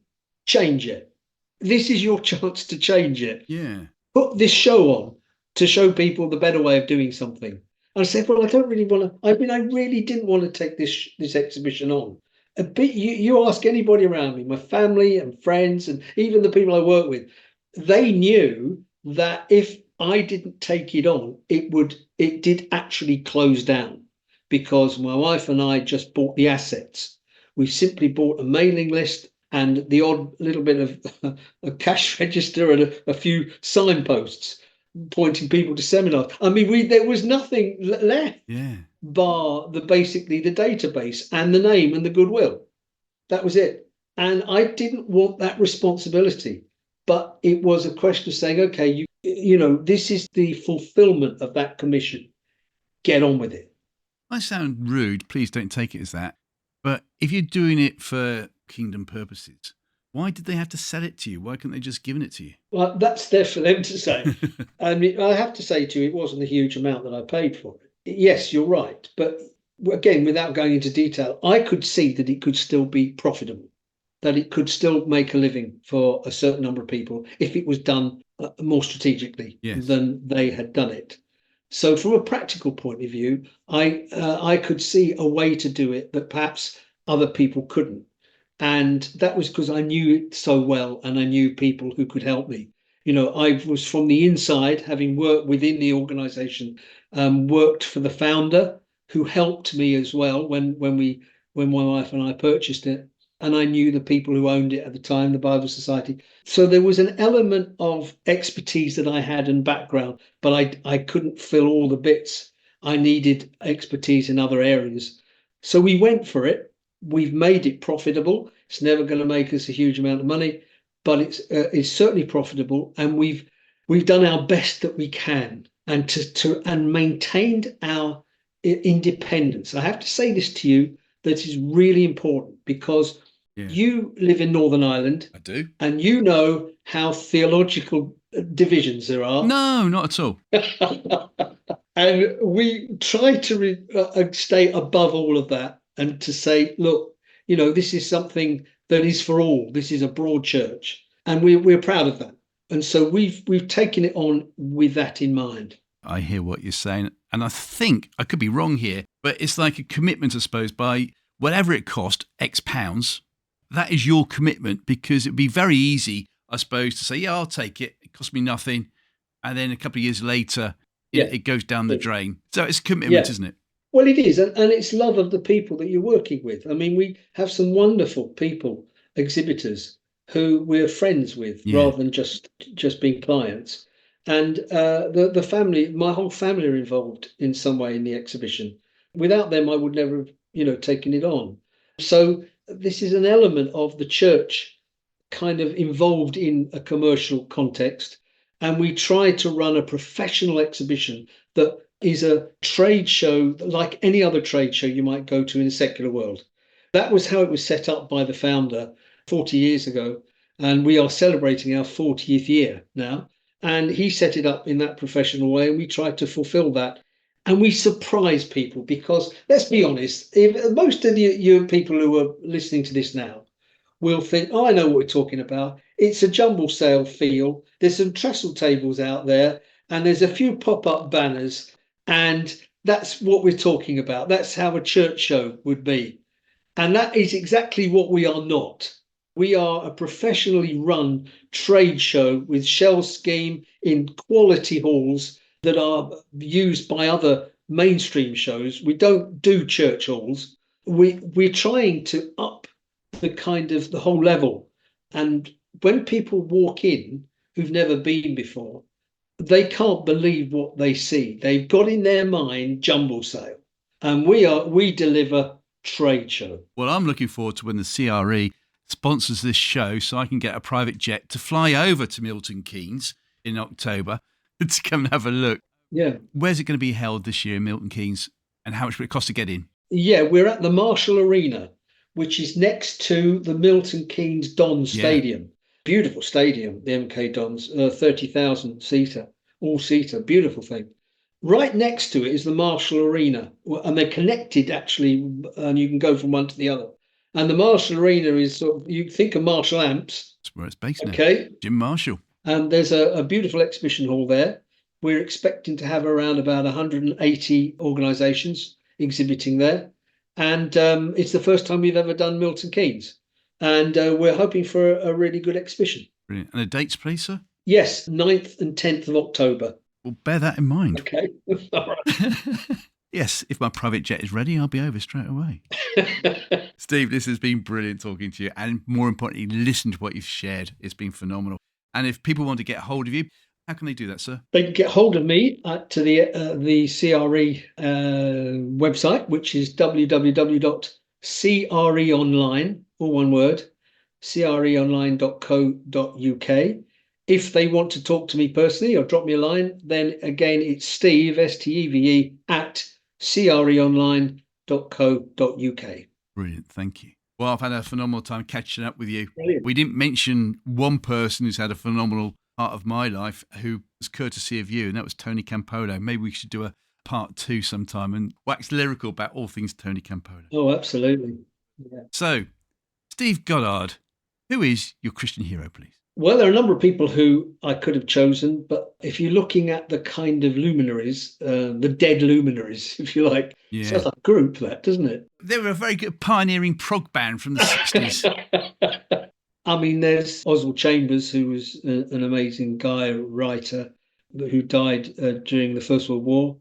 change it. This is your chance to change it.
Yeah.
Put this show on to show people the better way of doing something. And I said, well, I don't really want to. I mean, I really didn't want to take this exhibition on. A bit. You ask anybody around me, my family and friends, and even the people I work with, they knew that if I didn't take it on, it did actually close down, because my wife and I just bought the assets. We simply bought a mailing list and the odd little bit of a cash register and a few signposts pointing people to seminars. I mean, there was nothing left,
Yeah.
bar basically the database and the name and the goodwill. That was it. And I didn't want that responsibility, but it was a question of saying, okay, this is the fulfillment of that commission. Get on with it.
I sound rude. Please don't take it as that. But if you're doing it for kingdom purposes, why did they have to sell it to you? Why couldn't they just given it to you?
Well, that's there for them to say. I mean, I have to say to you, it wasn't a huge amount that I paid for it. Yes, you're right. But again, without going into detail, I could see that it could still be profitable, that it could still make a living for a certain number of people if it was done more strategically than they had done it. So from a practical point of view, I could see a way to do it that perhaps other people couldn't. And that was because I knew it so well and I knew people who could help me. I was from the inside, having worked within the organization, worked for the founder who helped me as well when my wife and I purchased it. And I knew the people who owned it at the time, the Bible Society. So there was an element of expertise that I had and background, but I couldn't fill all the bits. I needed expertise in other areas. So we went for it. We've made it profitable. It's never going to make us a huge amount of money, but it's certainly profitable, and we've done our best that we can, and and maintained our independence. I have to say this to you, that is really important, because you live in Northern Ireland.
I do.
And you know how theological divisions there are.
No, not at all.
And we try to stay above all of that and to say, look, this is something that is for all. This is a broad church, and we're proud of that. And so we've taken it on with that in mind.
I hear what you're saying, and I think I could be wrong here, but it's like a commitment, I suppose, by whatever it cost, X pounds. That is your commitment, because it'd be very easy, I suppose, to say, yeah, I'll take it. It cost me nothing. And then a couple of years later, it goes down the drain. So it's commitment, isn't it?
Well, it is. And it's love of the people that you're working with. I mean, we have some wonderful people, exhibitors, who we're friends with rather than just being clients. And the family, my whole family are involved in some way in the exhibition. Without them, I would never have, taken it on. So this is an element of the church kind of involved in a commercial context. And we try to run a professional exhibition that is a trade show like any other trade show you might go to in the secular world. That was how it was set up by the founder 40 years ago. And we are celebrating our 40th year now. And he set it up in that professional way. And we tried to fulfill that. And we surprise people, because let's be honest, if most of you people who are listening to this now will think, oh, I know what we're talking about. It's a jumble sale feel. There's some trestle tables out there, and there's a few pop-up banners, and that's what we're talking about. That's how a church show would be. And that is exactly what we are not. We are a professionally run trade show with shell scheme in quality halls that are used by other mainstream shows. We don't do church halls. We're trying to up the whole level. And when people walk in who've never been before, they can't believe what they see. They've got in their mind jumble sale, and we deliver trade show.
Well, I'm looking forward to when the CRE sponsors this show so I can get a private jet to fly over to Milton Keynes in October to come and have a look.
Yeah.
Where's it going to be held this year in Milton Keynes, and how much will it cost to get in?
Yeah, we're at the Marshall Arena, which is next to the Milton Keynes Dons Stadium. Beautiful stadium, the MK Dons, 30,000 seater, all seater, beautiful thing. Right next to it is the Marshall Arena, and they're connected actually, and you can go from one to the other. And the Marshall Arena is sort of, you think of Marshall Amps.
That's where it's based now.
Okay.
Jim Marshall.
And there's a beautiful exhibition hall there. We're expecting to have around about 180 organisations exhibiting there. And it's the first time we've ever done Milton Keynes. And we're hoping for a really good exhibition.
Brilliant. And the dates, please, sir?
Yes, 9th and 10th of October.
Well, bear that in mind.
Okay. All right.
Yes, if my private jet is ready, I'll be over straight away. Steve, this has been brilliant talking to you. And more importantly, listen to what you've shared. It's been phenomenal. And if people want to get hold of you, how can they do that, sir?
They can get hold of me at the CRE website, which is www.creonline, all one word, creonline.co.uk. If they want to talk to me personally or drop me a line, then again, it's Steve, Steve, at creonline.co.uk.
Brilliant. Thank you. Well, I've had a phenomenal time catching up with you.
Brilliant.
We didn't mention one person who's had a phenomenal part of my life who was courtesy of you, and that was Tony Campolo. Maybe we should do a part 2 sometime and wax lyrical about all things Tony Campolo.
Oh, absolutely. Yeah.
So, Steve Goddard, who is your Christian hero, please?
Well, there are a number of people who I could have chosen, but if you're looking at the kind of luminaries, the dead luminaries, if you like, sounds like a group, that, doesn't it?
They were a very good pioneering prog band from the 60s.
I mean, there's Oswald Chambers, who was an amazing guy, a writer, who died during the First World War.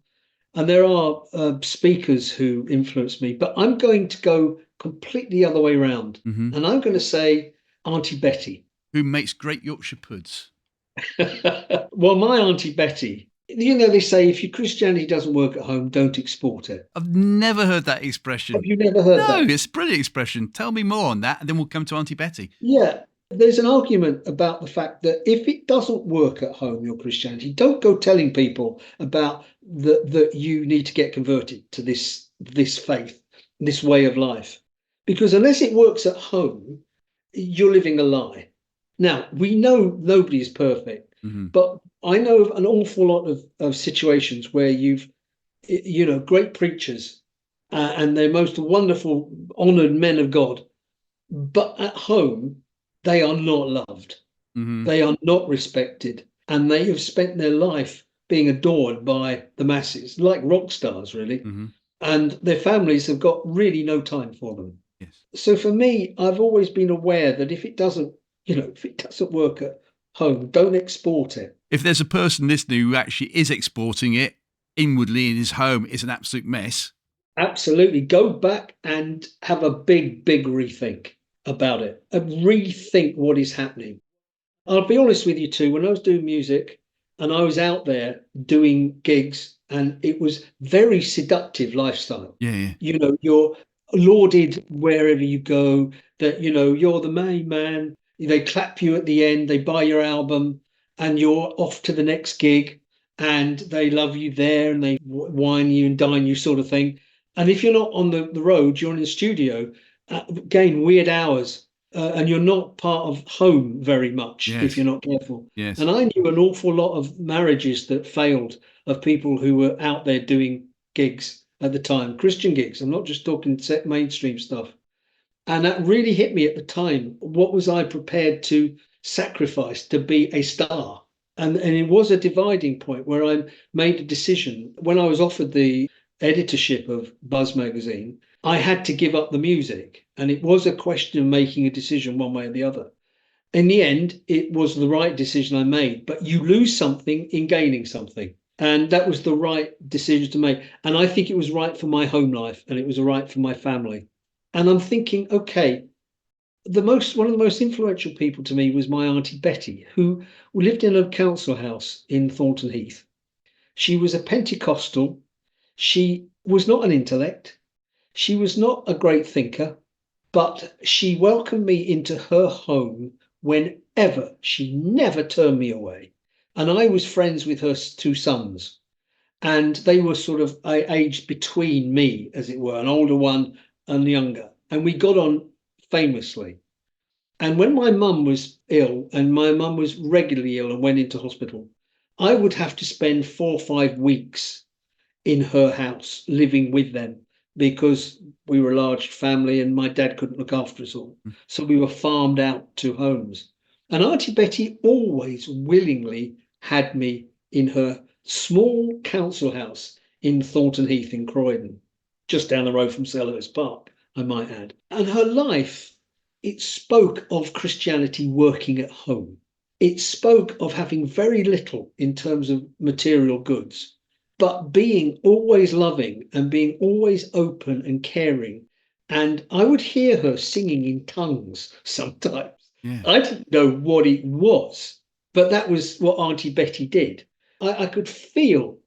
And there are speakers who influenced me, but I'm going to go completely the other way around. Mm-hmm. And I'm going to say Auntie Betty.
Who makes great Yorkshire puds.
Well, my Auntie Betty, you know, they say if your Christianity doesn't work at home, don't export it.
I've never heard that expression.
Have you never heard that?
No, it's a brilliant expression. Tell me more on that, and then we'll come to Auntie Betty.
Yeah, there's an argument about the fact that if it doesn't work at home, your Christianity, don't go telling people about that you need to get converted to this faith, this way of life. Because unless it works at home, you're living a lie. Now, we know nobody is perfect, but I know of an awful lot of situations where great preachers and they're most wonderful, honoured men of God, but at home, they are not loved. Mm-hmm. They are not respected, and they have spent their life being adored by the masses, like rock stars, really. Mm-hmm. And their families have got really no time for them. Yes. So for me, I've always been aware that if it doesn't work at home, don't export it. If
there's a person listening who actually is exporting it inwardly in his home, it's an absolute mess.
Absolutely. Go back and have a big rethink about it and rethink what is happening. I'll be honest with you too, when I was doing music and I was out there doing gigs, and it was very seductive lifestyle.
Yeah.
You know, you're lauded wherever you go, that, you know, you're the main man. They clap you at the end, they buy your album, and you're off to the next gig, and they love you there, and they wine you and dine you, sort of thing. And if you're not on the road, you're in the studio, again, weird hours, and you're not part of home very much. Yes. If you're not careful. Yes. And I knew an awful lot of marriages that failed, of people who were out there doing gigs at the time, Christian gigs. I'm not just talking mainstream stuff. And that really hit me at the time. What was I prepared to sacrifice to be a star? And it was a dividing point where I made a decision. When I was offered the editorship of Buzz magazine, I had to give up the music. And it was a question of making a decision one way or the other. In the end, it was the right decision I made. But you lose something in gaining something. And that was the right decision to make. And I think it was right for my home life, and it was right for my family. And I'm thinking, okay, one of the most influential people to me was my Auntie Betty, who lived in a council house in Thornton Heath. She was a Pentecostal. She was not an intellect. She was not a great thinker. But she welcomed me into her home whenever. She never turned me away. And I was friends with her two sons. And they were sort of aged between me, as it were, an older one and younger. And we got on famously. And when my mum was ill, and my mum was regularly ill and went into hospital, I would have to spend 4 or 5 weeks in her house living with them because we were a large family and my dad couldn't look after us all. So we were farmed out to homes. And Auntie Betty always willingly had me in her small council house in Thornton Heath in Croydon, just down the road from Selhurst Park, I might add. And her life, it spoke of Christianity working at home. It spoke of having very little in terms of material goods, but being always loving and being always open and caring. And I would hear her singing in tongues sometimes.
Yeah.
I didn't know what it was, but that was what Auntie Betty did. I could feel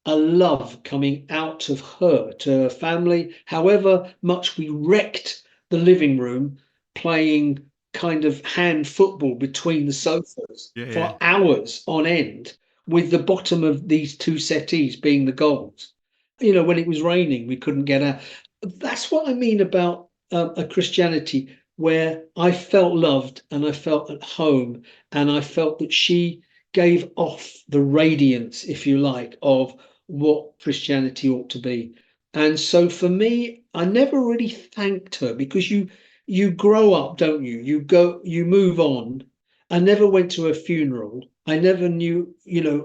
a love coming out of her to her family, however much we wrecked the living room playing kind of hand football between the sofas for hours on end, with the bottom of these two settees being the goals. When it was raining, we couldn't get out. That's what I mean about a Christianity where I felt loved and I felt at home, and I felt that she gave off the radiance, if you like, of what Christianity ought to be. And so for me, I never really thanked her, because you grow up, don't you? You move on. I never went to her funeral. I never knew,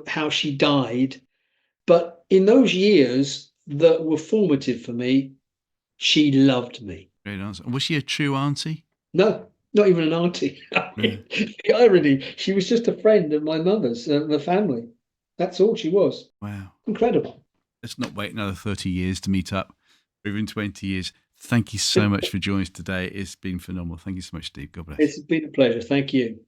how she died. But in those years that were formative for me, she loved me.
Great answer. Was she a true auntie?
No, not even an auntie. The irony, she was just a friend of my mother's, the family. That's all she was.
Wow.
Incredible.
Let's not wait another 30 years to meet up, or even 20 years. Thank you so much for joining us today. It's been phenomenal. Thank you so much, Steve. God bless.
It's been a pleasure. Thank you.